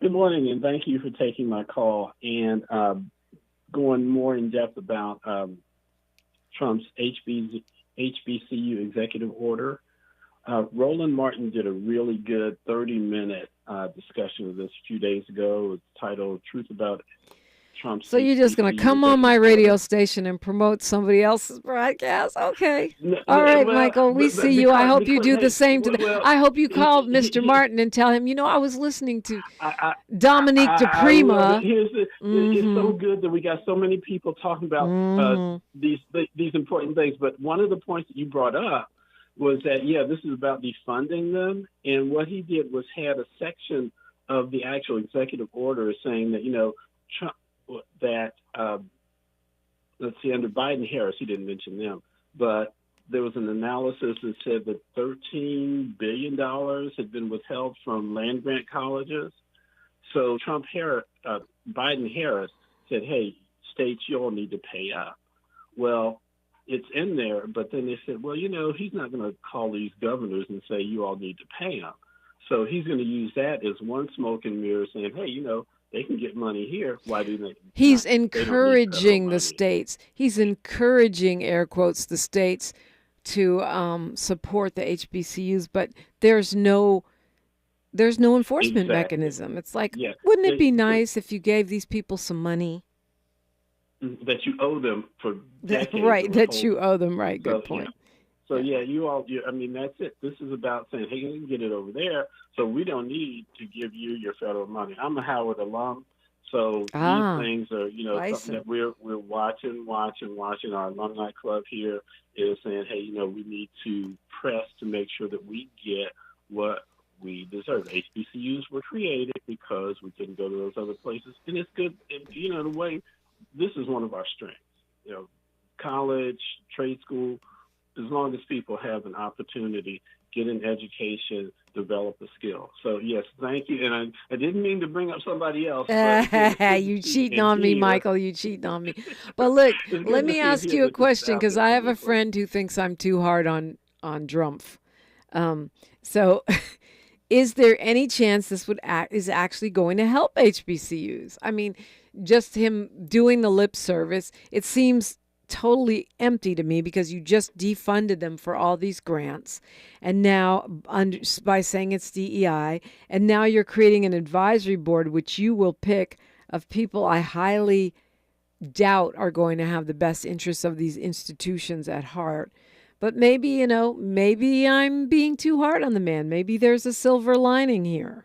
Good morning, and thank you for taking my call and going more in depth about Trump's HBCU executive order. Roland Martin did a really good 30-minute discussion of this a few days ago. It's titled "Truth About Trump's." So you're just going to come on my radio station and promote somebody else's broadcast? Okay. All right, Michael, we see you. I hope you do the same I hope you call Mr. Martin and tell him, I was listening to Dominique DiPrima. It's so good that we got so many people talking about these important things. But one of the points that you brought up was that, this is about defunding them. And what he did was had a section of the actual executive order saying that, Trump, that, let's see, under Biden Harris, he didn't mention them, but there was an analysis that said that $13 billion had been withheld from land grant colleges. So Biden Harris said, hey, states, you all need to pay up. Well, it's in there, but then they said, well, he's not going to call these governors and say you all need to pay up. So he's going to use that as one smoke and mirror saying, hey, they can get money here. Why do they? He's encouraging the states. He's encouraging, air quotes, the states to support the HBCUs, but there's no enforcement mechanism. It's like, wouldn't it be nice if you gave these people some money? That you owe them for decades. Right, that you owe them, right. Good point. So that's it. This is about saying, hey, you can get it over there, so we don't need to give you your federal money. I'm a Howard alum, so these things are, something that we're watching. Our alumni club here is saying, hey, we need to press to make sure that we get what we deserve. HBCUs were created because we couldn't go to those other places, and it's good. And, in a way, this is one of our strengths. College, trade school, as long as people have an opportunity, get an education, develop a skill. So, yes, thank you. And I didn't mean to bring up somebody else. You cheating on me, Michael. You cheating on me. But look, let me ask you a question, because I have a friend who thinks I'm too hard on Drumpf. So is there any chance this is actually going to help HBCUs? I mean, just him doing the lip service, it seems totally empty to me, because you just defunded them for all these grants, and now by saying it's DEI, and now you're creating an advisory board which you will pick of people I highly doubt are going to have the best interests of these institutions at heart. But maybe, maybe I'm being too hard on the man. Maybe there's a silver lining here.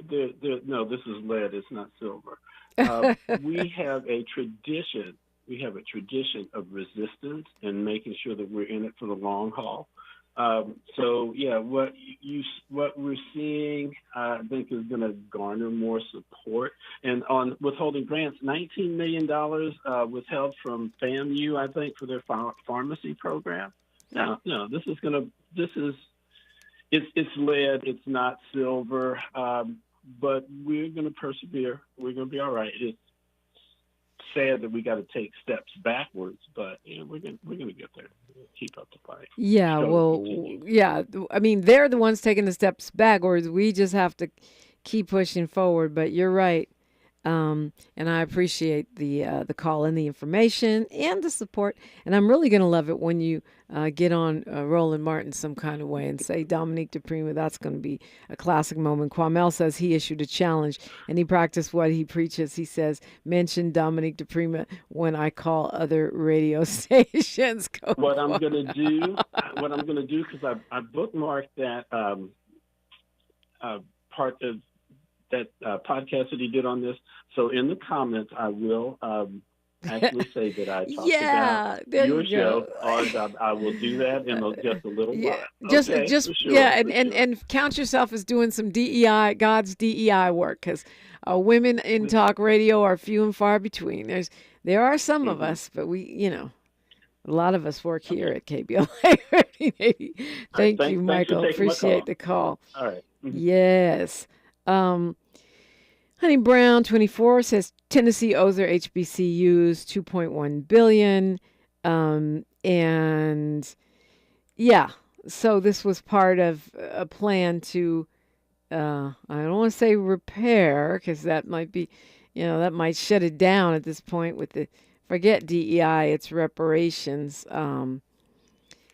No, this is lead. It's not silver. We have a tradition. We have a tradition of resistance and making sure that we're in it for the long haul. What we're seeing, I think, is going to garner more support. And on withholding grants, $19 million withheld from FAMU, I think, for their pharmacy program. No, it's lead. It's not silver. But we're going to persevere. We're going to be all right. It's sad that we got to take steps backwards, but we're going to get there. Keep up the fight. Yeah, I mean, they're the ones taking the steps backwards. We just have to keep pushing forward. But you're right, and I appreciate the call and the information and the support. And I'm really going to love it when you get on Roland Martin some kind of way and say Dominique DiPrima. That's going to be a classic moment. Kwamel says he issued a challenge and he practiced what he preaches. He says, mention Dominique DiPrima when I call other radio stations. What I'm going to do, because I bookmarked that part of that podcast that he did on this. So in the comments, I will actually say that I talked about your show. I will do that in just a little while. And count yourself as doing some DEI, God's DEI work, because women in talk radio are few and far between. There are some of us, but we, a lot of us work here at KBLA. Thank you, Michael. Appreciate the call. All right. Yes. Honey Brown, 24, says Tennessee owes their HBCUs $2.1 billion. So this was part of a plan to, I don't want to say repair, because that might be, that might shut it down at this point with forget DEI, it's reparations.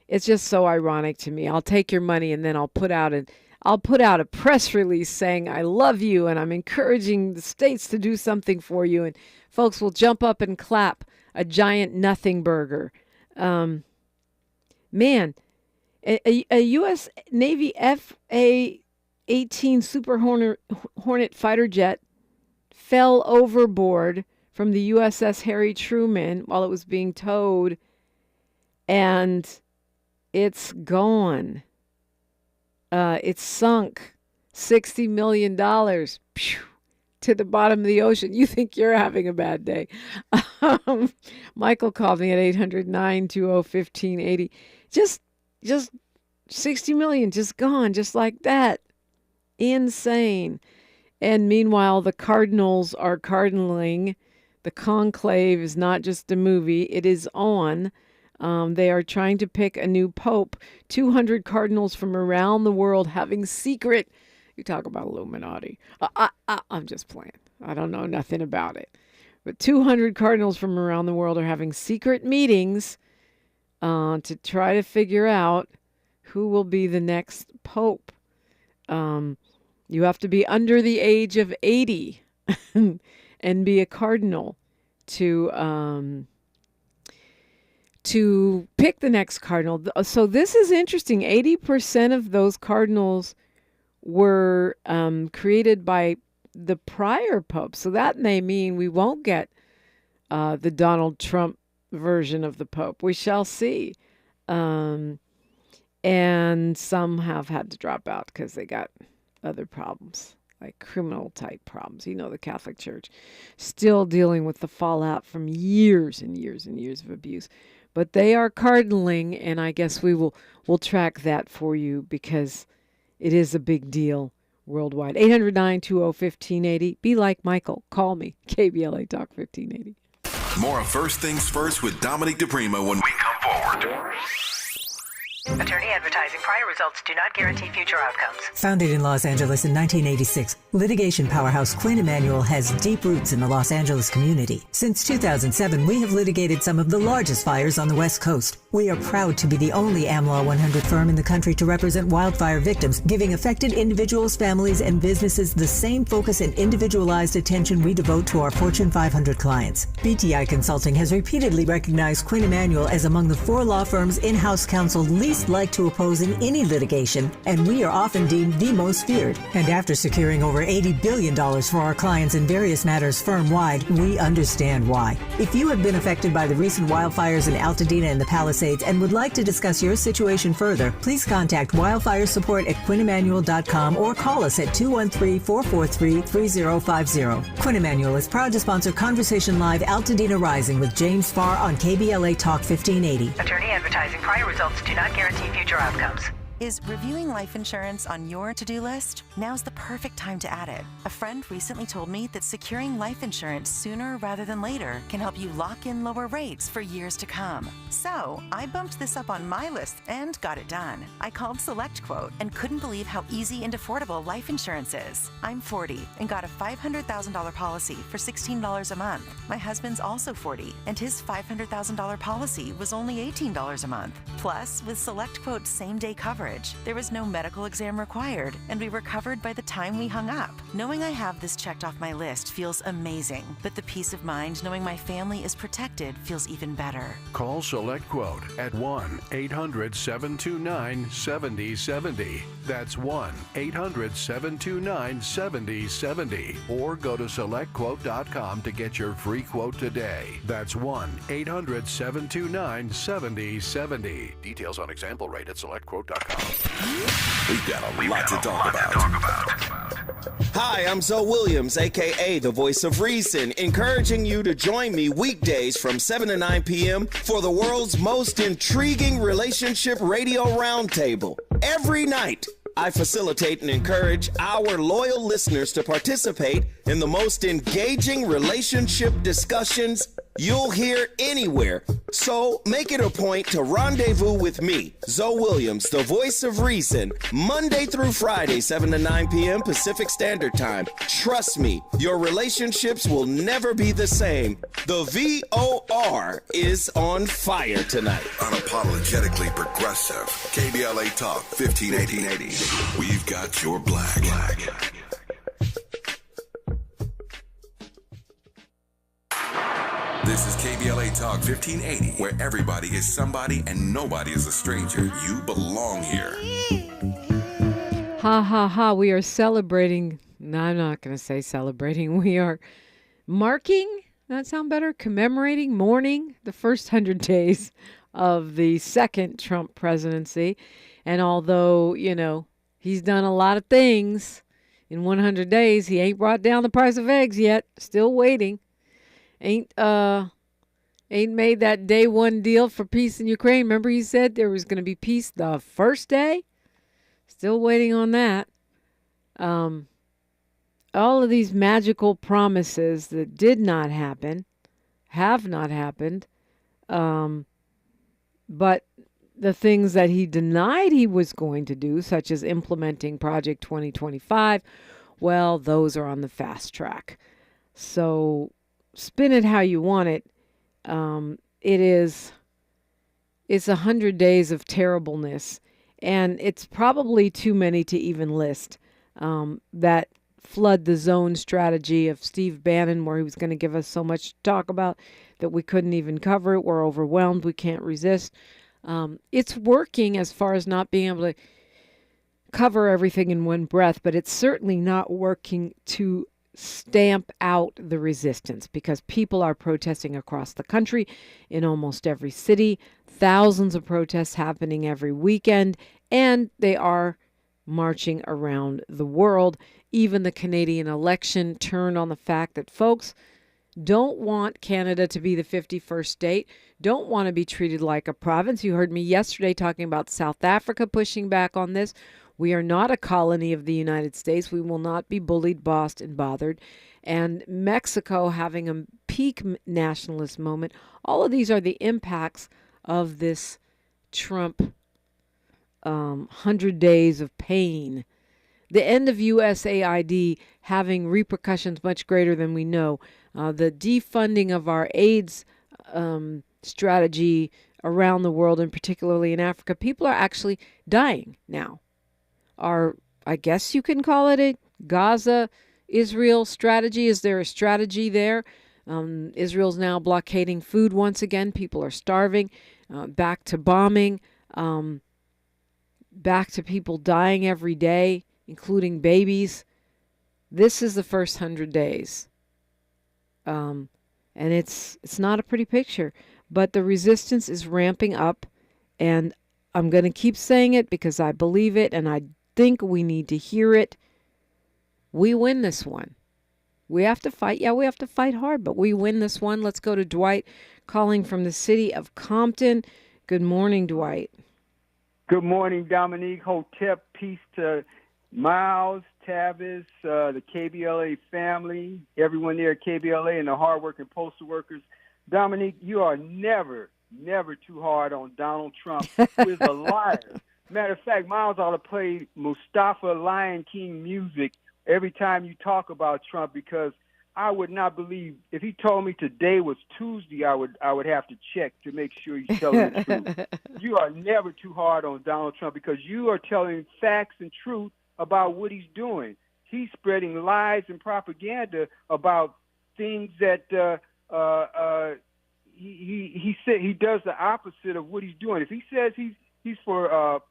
It's just so ironic to me. I'll take your money and then I'll put out a press release saying I love you and I'm encouraging the states to do something for you, and folks will jump up and clap a giant nothing burger. Man, a U.S. Navy F/A-18 Super Hornet fighter jet fell overboard from the USS Harry Truman while it was being towed, and it's gone. It sunk $60 million to the bottom of the ocean. You think you're having a bad day. Michael called me at 800-920-1580. Just $60 million, just gone, just like that. Insane. And meanwhile, the Cardinals are cardinaling. The conclave is not just a movie. It is on. They are trying to pick a new pope. 200 cardinals from around the world having secret. You talk about Illuminati. I'm just playing. I don't know nothing about it. But 200 cardinals from around the world are having secret meetings to try to figure out who will be the next pope. You have to be under the age of 80 and be a cardinal to to pick the next cardinal. So this is interesting. 80% of those cardinals were created by the prior pope. So that may mean we won't get the Donald Trump version of the pope. We shall see. And some have had to drop out because they got other problems, like criminal type problems. You know, the Catholic Church still dealing with the fallout from years and years and years of abuse. But they are cardinaling, and I guess we'll track that for you because it is a big deal worldwide. 800-920-1580. Be like Michael. Call me. KBLA Talk 1580. More of First Things First with Dominique DiPrima when we come forward. Attorney advertising. Prior results do not guarantee future outcomes. Founded in Los Angeles in 1986, litigation powerhouse Quinn Emanuel has deep roots in the Los Angeles community. Since 2007, we have litigated some of the largest fires on the West Coast. We are proud to be the only AmLaw 100 firm in the country to represent wildfire victims, giving affected individuals, families, and businesses the same focus and individualized attention we devote to our Fortune 500 clients. BTI Consulting has repeatedly recognized Quinn Emanuel as among the 4 law firms in-house counsel least like to oppose in any litigation, and we are often deemed the most feared. And after securing over $80 billion for our clients in various matters firm-wide, we understand why. If you have been affected by the recent wildfires in Altadena and the Palisades and would like to discuss your situation further, please contact wildfire support at QuinnEmanuel.com or call us at 213-443-3050. Quinn Emanuel is proud to sponsor Conversation Live Altadena Rising with James Farr on KBLA Talk 1580. Attorney advertising. Prior results do not guarantee future outcomes. Is reviewing life insurance on your to-do list? Now's the perfect time to add it. A friend recently told me that securing life insurance sooner rather than later can help you lock in lower rates for years to come. So I bumped this up on my list and got it done. I called SelectQuote and couldn't believe how easy and affordable life insurance is. I'm 40 and got a $500,000 policy for $16 a month. My husband's also 40 and his $500,000 policy was only $18 a month. Plus, with SelectQuote's same-day coverage, there was no medical exam required, and we were covered by the time we hung up. Knowing I have this checked off my list feels amazing, but the peace of mind knowing my family is protected feels even better. Call SelectQuote at 1-800-729-7070. That's 1-800-729-7070. Or go to SelectQuote.com to get your free quote today. That's 1-800-729-7070. Details on example rate at SelectQuote.com. We've got a lot to talk about. Hi, I'm Zoe Williams, a.k.a. the Voice of Reason, encouraging you to join me weekdays from 7 to 9 p.m. for the world's most intriguing relationship radio roundtable. Every night, I facilitate and encourage our loyal listeners to participate in the most engaging relationship discussions you'll hear anywhere. So make it a point to rendezvous with me, Zoe Williams, the Voice of Reason, Monday through Friday, 7 to 9 p.m. Pacific Standard Time. Trust me, your relationships will never be the same. The VOR is on fire tonight. Unapologetically progressive. KBLA Talk 1580. We've got your black. This is KBLA Talk 1580, where everybody is somebody and nobody is a stranger. You belong here. Ha ha ha. We are celebrating. No, I'm not going to say celebrating. We are marking. That sound better? Commemorating, mourning the first 100 days of the second Trump presidency. And although, you know, he's done a lot of things in 100 days, he ain't brought down the price of eggs yet. Still waiting. Ain't made that day one deal for peace in Ukraine. Remember he said there was going to be peace the first day? Still waiting on that. All of these magical promises that did not happen, have not happened. But the things that he denied he was going to do, such as implementing Project 2025, well, those are on the fast track. So spin it how you want it. It's 100 days of terribleness, and it's probably too many to even list, that flood the zone strategy of Steve Bannon, where he was going to give us so much to talk about that we couldn't even cover it. We're overwhelmed. We can't resist. It's working as far as not being able to cover everything in one breath, but it's certainly not working to stamp out the resistance, because people are protesting across the country in almost every city. Thousands of protests happening every weekend, and they are marching around the world. Even the Canadian election turned on the fact that folks don't want Canada to be the 51st state, don't want to be treated like a province. You heard me yesterday talking about South Africa pushing back on this. We are not a colony of the United States. We will not be bullied, bossed, and bothered. And Mexico having a peak nationalist moment. All of these are the impacts of this Trump 100 days of pain. The end of USAID having repercussions much greater than we know. The defunding of our AIDS strategy around the world, and particularly in Africa. People are actually dying now. I guess you can call it a Gaza-Israel strategy. Is there a strategy there? Israel's now blockading food once again. People are starving. Back to bombing. Back to people dying every day, including babies. This is the first 100 days. And it's not a pretty picture. But the resistance is ramping up. And I'm going to keep saying it because I believe it, and I think we need to hear it. We win this one. We have to fight. Yeah, we have to fight hard, but we win this one. Let's go to Dwight calling from the city of Compton. Good morning, Dwight. Good morning, Dominique. Hotep, peace to Miles, Tavis, the KBLA family, everyone there at KBLA, and the hardworking postal workers. Dominique, you are never too hard on Donald Trump, who is a liar. Matter of fact, Miles ought to play Mustafa Lion King music every time you talk about Trump, because I would not believe if he told me today was Tuesday, I would have to check to make sure he's telling the truth. You are never too hard on Donald Trump, because you are telling facts and truth about what he's doing. He's spreading lies and propaganda about things that he said he does the opposite of what he's doing. If he says he's for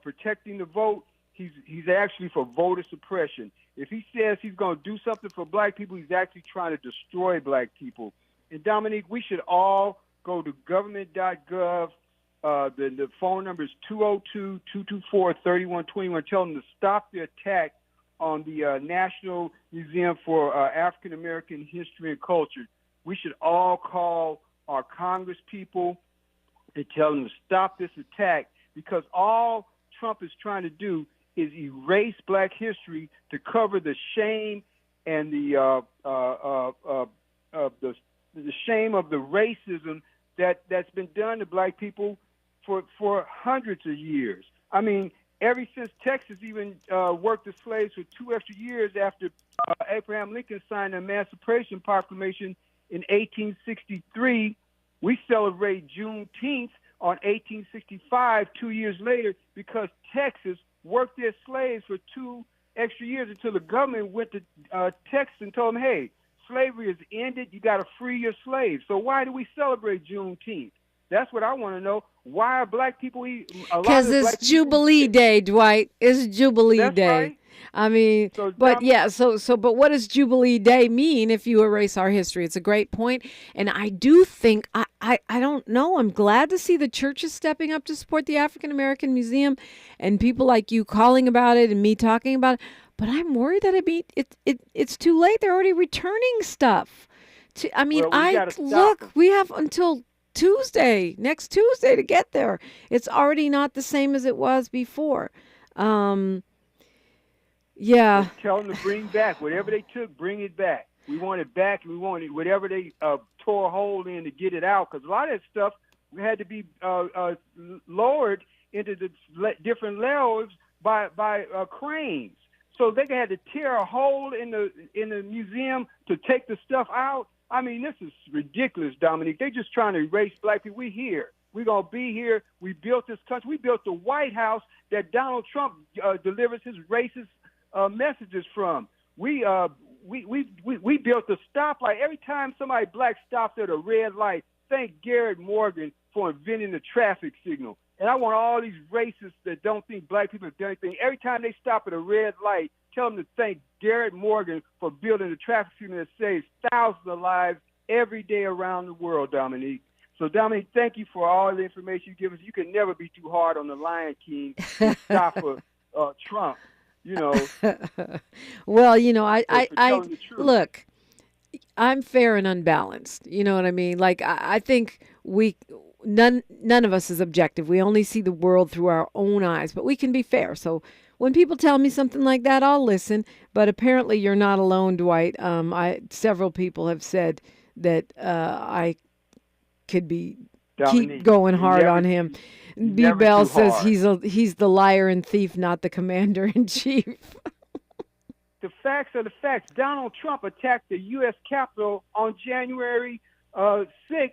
protecting the vote, he's actually for voter suppression. If he says he's going to do something for black people, he's actually trying to destroy black people. And Dominique, we should all go to government.gov. The phone number is 202-224-3121. Tell them to stop the attack on the National Museum for African American History and Culture. We should all call our Congress people and tell them to stop this attack, because all Trump is trying to do is erase black history to cover the shame and the shame of the racism that's been done to black people for hundreds of years. I mean, ever since Texas even worked the slaves for 2 extra years after Abraham Lincoln signed the Emancipation Proclamation in 1863, we celebrate Juneteenth on 1865, 2 years later, because Texas worked their slaves for 2 extra years until the government went to Texas and told them, hey, slavery is ended. You got to free your slaves. So why do we celebrate Juneteenth? That's what I want to know. Why are black people? Because it's Jubilee Day, Dwight. It's Jubilee Day. Right. I mean, but what does Jubilee Day mean if you erase our history? It's a great point. And I do think, I don't know, I'm glad to see the churches stepping up to support the African American Museum and people like you calling about it and me talking about it. But I'm worried that it's too late. They're already returning stuff. We have until next Tuesday to get there. It's already not the same as it was before. Yeah. Just tell them to bring back whatever they took. Bring it back. We want it back. We want it whatever they tore a hole in to get it out. Because a lot of that stuff had to be lowered into the different levels by cranes. So they had to tear a hole in the museum to take the stuff out. I mean, this is ridiculous, Dominique. They're just trying to erase black people. We're here. We're going to be here. We built this country. We built the White House that Donald Trump delivers his racist messages from. we built a stoplight. Every time somebody black stops at a red light, thank Garrett Morgan for inventing the traffic signal. And I want all these racists that don't think black people have done anything, every time they stop at a red light, tell them to thank Garrett Morgan for building the traffic signal that saves thousands of lives every day around the world, Dominique. So, Dominique, thank you for all the information you give us. You can never be too hard on the Lion King to stop Trump, you know. Well, you know, I look, I'm fair and unbalanced. You know what I mean? Like, I think none of us is objective. We only see the world through our own eyes, but we can be fair. So when people tell me something like that, I'll listen. But apparently you're not alone, Dwight. Several people have said that I could keep going hard on him. B. Bell says he's the liar and thief, not the commander-in-chief. The facts are the facts. Donald Trump attacked the U.S. Capitol on January 6th.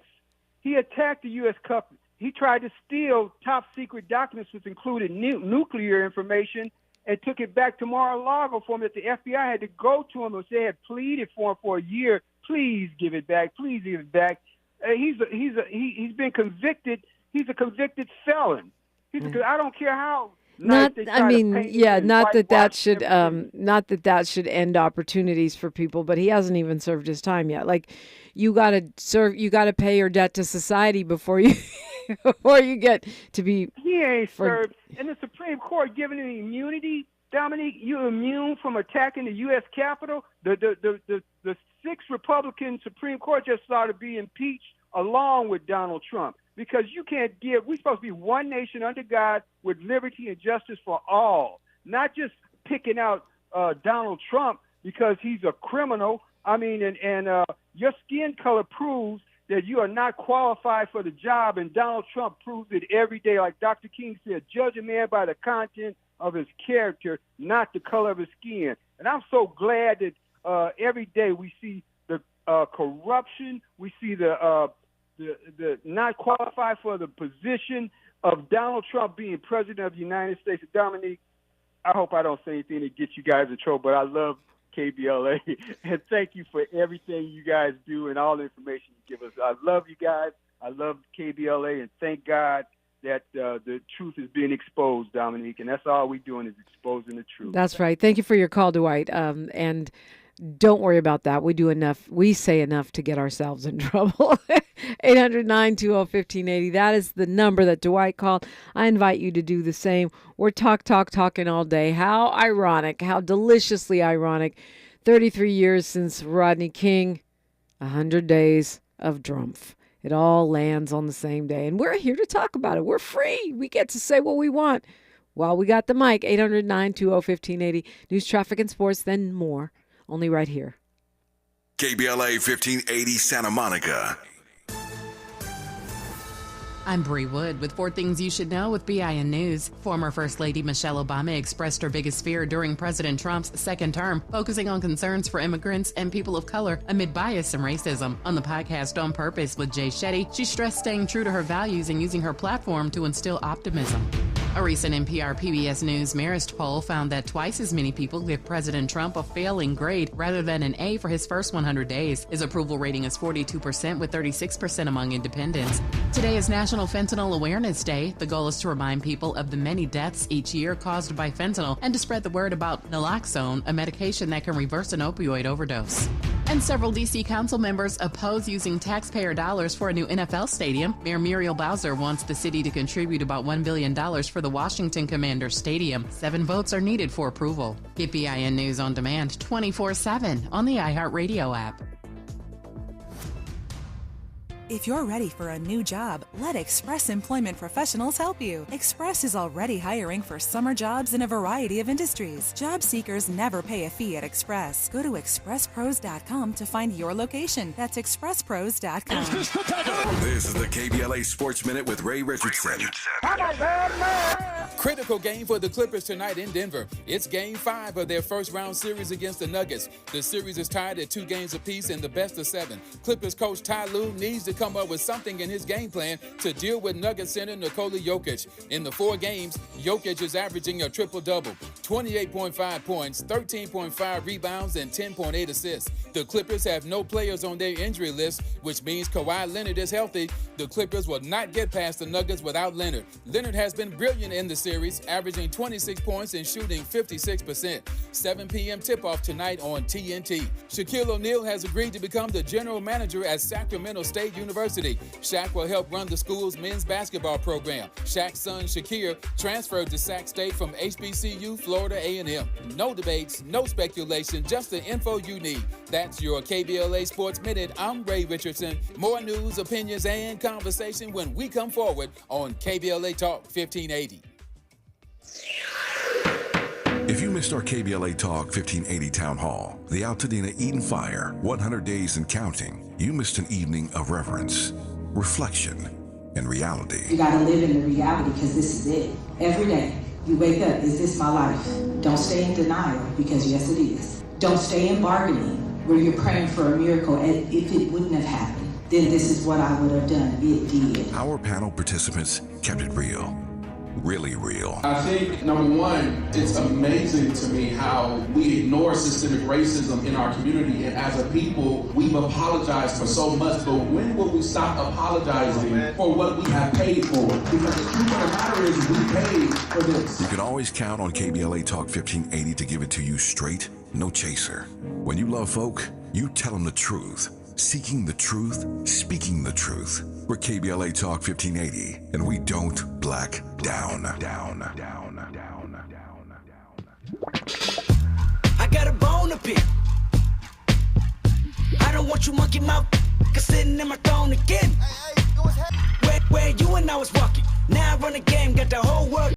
He attacked the U.S. Capitol. He tried to steal top-secret documents, which included nuclear information, and took it back to Mar-a-Lago for him that the FBI had to go to him, which they had pleaded for him for a year. Please give it back. Please give it back. He's been convicted. He's a convicted felon. I don't care how. Not that should end opportunities for people, but he hasn't even served his time yet. Like, you got to pay your debt to society before you get to be. He ain't served. And the Supreme Court giving him immunity, Dominique, you're immune from attacking the U.S. Capitol. The 6 Republican Supreme Court just ought to be impeached along with Donald Trump. Because you can't we're supposed to be one nation under God with liberty and justice for all, not just picking out Donald Trump because he's a criminal. I mean, and your skin color proves that you are not qualified for the job, and Donald Trump proves it every day. Like Dr. King said, judge a man by the content of his character, not the color of his skin. And I'm so glad that every day we see the corruption, we see the not qualified for the position of Donald Trump being president of the United States. Dominique, I hope I don't say anything to get you guys in trouble, but I love KBLA, and thank you for everything you guys do and all the information you give us. I love you guys. I love KBLA, and thank God that the truth is being exposed, Dominique, and that's all we're doing is exposing the truth. That's right. Thank you for your call, Dwight, and don't worry about that. We do enough. We say enough to get ourselves in trouble. 800-920-1580. That is the number that Dwight called. I invite you to do the same. We're talking all day. How ironic, how deliciously ironic. 33 years since Rodney King, 100 days of Drumpf. It all lands on the same day. And we're here to talk about it. We're free. We get to say what we want while we got the mic. 800-920-1580. News, traffic, and sports, then more. Only right here. KBLA 1580 Santa Monica. I'm Bree Wood with 4 Things You Should Know with BIN News. Former First Lady Michelle Obama expressed her biggest fear during President Trump's second term, focusing on concerns for immigrants and people of color amid bias and racism. On the podcast On Purpose with Jay Shetty, she stressed staying true to her values and using her platform to instill optimism. A recent NPR PBS News Marist poll found that twice as many people give President Trump a failing grade rather than an A for his first 100 days. His approval rating is 42%, with 36% among independents. Today is National Fentanyl Awareness Day. The goal is to remind people of the many deaths each year caused by fentanyl and to spread the word about naloxone, a medication that can reverse an opioid overdose. And several D.C. council members oppose using taxpayer dollars for a new NFL stadium. Mayor Muriel Bowser wants the city to contribute about $1 billion for the Washington Commanders Stadium. 7 votes are needed for approval. Get BIN News on demand 24/7 on the iHeartRadio app. If you're ready for a new job, let Express Employment Professionals help you. Express is already hiring for summer jobs in a variety of industries. Job seekers never pay a fee at Express. Go to expresspros.com to find your location. That's expresspros.com. This is the KBLA Sports Minute with Ray Richardson. Critical game for the Clippers tonight in Denver. It's Game 5 of their first-round series against the Nuggets. The series is tied at 2 games apiece in the best of 7. Clippers coach Ty Lue needs to come up with something in his game plan to deal with Nuggets center Nikola Jokic. In the 4 games, Jokic is averaging a triple-double, 28.5 points, 13.5 rebounds, and 10.8 assists. The Clippers have no players on their injury list, which means Kawhi Leonard is healthy. The Clippers will not get past the Nuggets without Leonard. Leonard has been brilliant in the series, averaging 26 points and shooting 56%. 7 p.m. tip-off tonight on TNT. Shaquille O'Neal has agreed to become the general manager at Sacramento State University. Shaq will help run the school's men's basketball program. Shaq's son Shakir transferred to Sac State from HBCU Florida A&M. No debates, no speculation, just the info you need. That's your KBLA Sports Minute. I'm Ray Richardson. More news, opinions, and conversation when we come forward on KBLA Talk 1580. If you missed our KBLA Talk 1580 Town Hall, the Altadena Eden Fire, 100 Days and Counting, you missed an evening of reverence, reflection, and reality. You gotta live in the reality because this is it. Every day, you wake up, is this my life? Don't stay in denial because yes, it is. Don't stay in bargaining where you're praying for a miracle and if it wouldn't have happened, then this is what I would have done. It did. Our panel participants kept it real. Really real. I think, number one, it's amazing to me how we ignore systemic racism in our community, and as a people, we've apologized for so much, but when will we stop apologizing for what we have paid for? Because the truth of the matter is we paid for this. You can always count on KBLA Talk 1580 to give it to you straight, no chaser. When you love folk, you tell them the truth. Seeking the truth, speaking the truth. We're KBLA Talk 1580, and we don't black down. I got a bone to pick. I don't want you monkey mouth, sitting in my throne again. Where you and I was walking. Now I run the game, got the whole world.